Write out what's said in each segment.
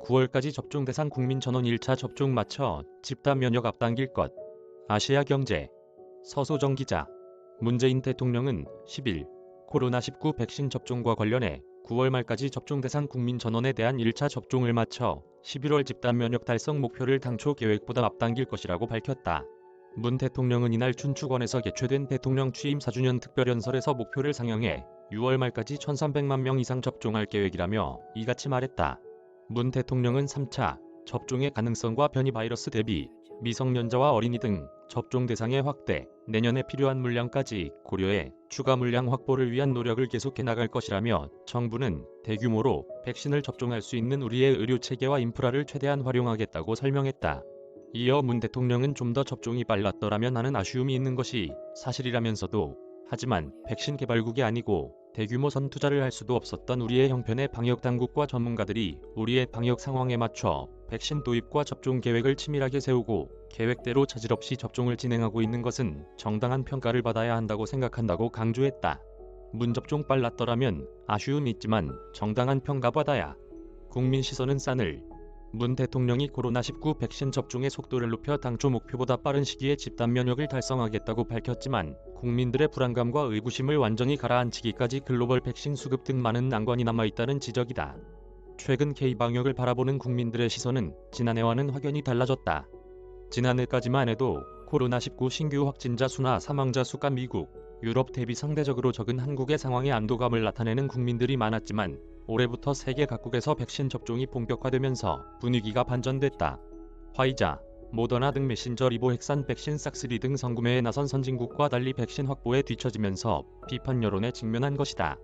9월까지 접종 대상 국민 전원 1차 접종 마쳐 집단 면역 앞당길 것. 아시아경제 서소정 기자. 문재인 대통령은 10일 코로나19 백신 접종과 관련해 9월 말까지 접종 대상 국민 전원에 대한 1차 접종을 마쳐 11월 집단 면역 달성 목표를 당초 계획보다 앞당길 것이라고 밝혔다. 문 대통령은 이날 춘추관에서 개최된 대통령 취임 4주년 특별연설에서 목표를 상향해 6월 말까지 1,300만 명 이상 접종할 계획이라며 이같이 말했다. 문 대통령은 3차 접종의 가능성과 변이 바이러스 대비, 미성년자와 어린이 등 접종 대상의 확대, 내년에 필요한 물량까지 고려해 추가 물량 확보를 위한 노력을 계속해 나갈 것이라며 정부는 대규모로 백신을 접종할 수 있는 우리의 의료체계와 인프라를 최대한 활용하겠다고 설명했다. 이어 문 대통령은 좀 더 접종이 빨랐더라면 하는 아쉬움이 있는 것이 사실이라면서도 하지만 백신 개발국이 아니고 대규모 선투자를 할 수도 없었던 우리의 형편의 방역당국과 전문가들이 우리의 방역 상황에 맞춰 백신 도입과 접종 계획을 치밀하게 세우고 계획대로 차질 없이 접종을 진행하고 있는 것은 정당한 평가를 받아야 한다고 생각한다고 강조했다. 문 접종 빨랐더라면 아쉬움이 있지만 정당한 평가받아야 국민 시선은 싸늘. 문 대통령이 코로나19 백신 접종의 속도를 높여 당초 목표보다 빠른 시기에 집단 면역을 달성하겠다고 밝혔지만 국민들의 불안감과 의구심을 완전히 가라앉히기까지 글로벌 백신 수급 등 많은 난관이 남아있다는 지적이다. 최근 K방역을 바라보는 국민들의 시선은 지난해와는 확연히 달라졌다. 지난해까지만 해도 코로나19 신규 확진자 수나 사망자 수가 미국, 유럽 대비 상대적으로 적은 한국의 상황에 안도감을 나타내는 국민들이 많았지만 올해부터 세계 각국에서 백신 접종이 본격화되면서 분위기가 반전됐다. 화이자, 모더나 등 메신저 리보 핵산 백신 싹쓸이 등 선구매에 나선 선진국과 달리 백신 확보에 뒤처지면서 비판 여론에 직면한 것이다.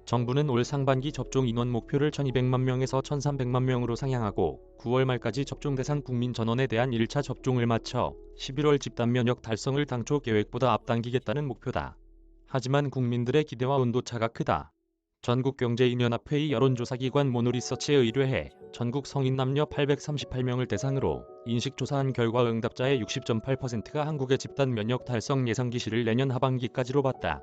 정부는 올 상반기 접종 인원 목표를 1,200만 명에서 1,300만 명으로 상향하고 9월 말까지 접종 대상 국민 전원에 대한 1차 접종을 마쳐 11월 집단 면역 달성을 당초 계획보다 앞당기겠다는 목표다. 하지만 국민들의 기대와 온도차가 크다. 전국경제인연합회의 여론조사기관 모노리서치에 의뢰해 전국 성인 남녀 838명을 대상으로 인식조사한 결과 응답자의 60.8%가 한국의 집단 면역 달성 예상기시를 내년 하반기까지로 봤다.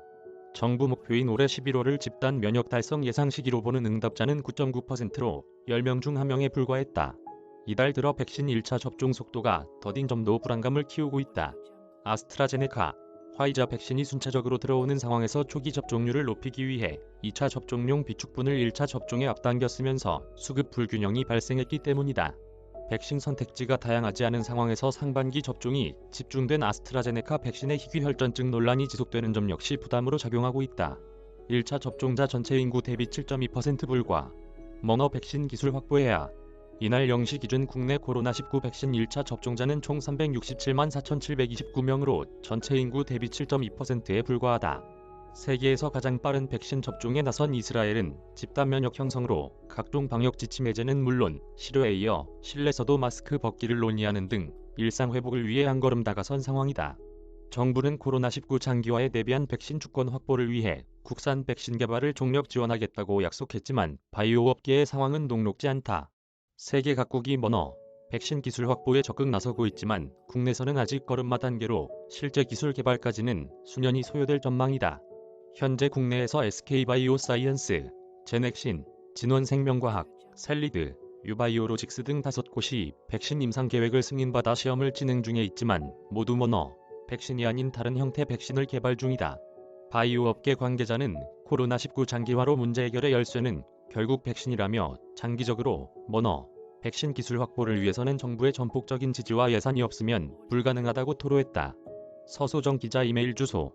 정부 목표인 올해 11월을 집단 면역 달성 예상 시기로 보는 응답자는 9.9%로 10명 중 1명에 불과했다. 이달 들어 백신 1차 접종 속도가 더딘 점도 불안감을 키우고 있다. 아스트라제네카, 화이자 백신이 순차적으로 들어오는 상황에서 초기 접종률을 높이기 위해 2차 접종용 비축분을 1차 접종에 앞당겼으면서 수급 불균형이 발생했기 때문이다. 백신 선택지가 다양하지 않은 상황에서 상반기 접종이 집중된 아스트라제네카 백신의 희귀혈전증 논란이 지속되는 점 역시 부담으로 작용하고 있다. 1차 접종자 전체 인구 대비 7.2% 불과. 머너 백신 기술 확보해야. 이날 0시 기준 국내 코로나19 백신 1차 접종자는 총 367만 4,729명으로 전체 인구 대비 7.2%에 불과하다. 세계에서 가장 빠른 백신 접종에 나선 이스라엘은 집단 면역 형성으로 각종 방역 지침 해제는 물론 실효에 이어 실내에서도 마스크 벗기를 논의하는 등 일상 회복을 위해 한 걸음 다가선 상황이다. 정부는 코로나19 장기화에 대비한 백신 주권 확보를 위해 국산 백신 개발을 총력 지원하겠다고 약속했지만 바이오 업계의 상황은 녹록지 않다. 세계 각국이 머너, 백신 기술 확보에 적극 나서고 있지만 국내에서는 아직 걸음마 단계로 실제 기술 개발까지는 수년이 소요될 전망이다. 현재 국내에서 SK바이오사이언스, 제넥신, 진원생명과학, 셀리드, 유바이오로직스 등 5곳이 백신 임상 계획을 승인받아 시험을 진행 중에 있지만 모두 머너, 백신이 아닌 다른 형태 백신을 개발 중이다. 바이오업계 관계자는 코로나19 장기화로 문제 해결의 열쇠는 결국 백신이라며 장기적으로 머너, 백신 기술 확보를 위해서는 정부의 전폭적인 지지와 예산이 없으면 불가능하다고 토로했다. 서소정 기자 이메일 주소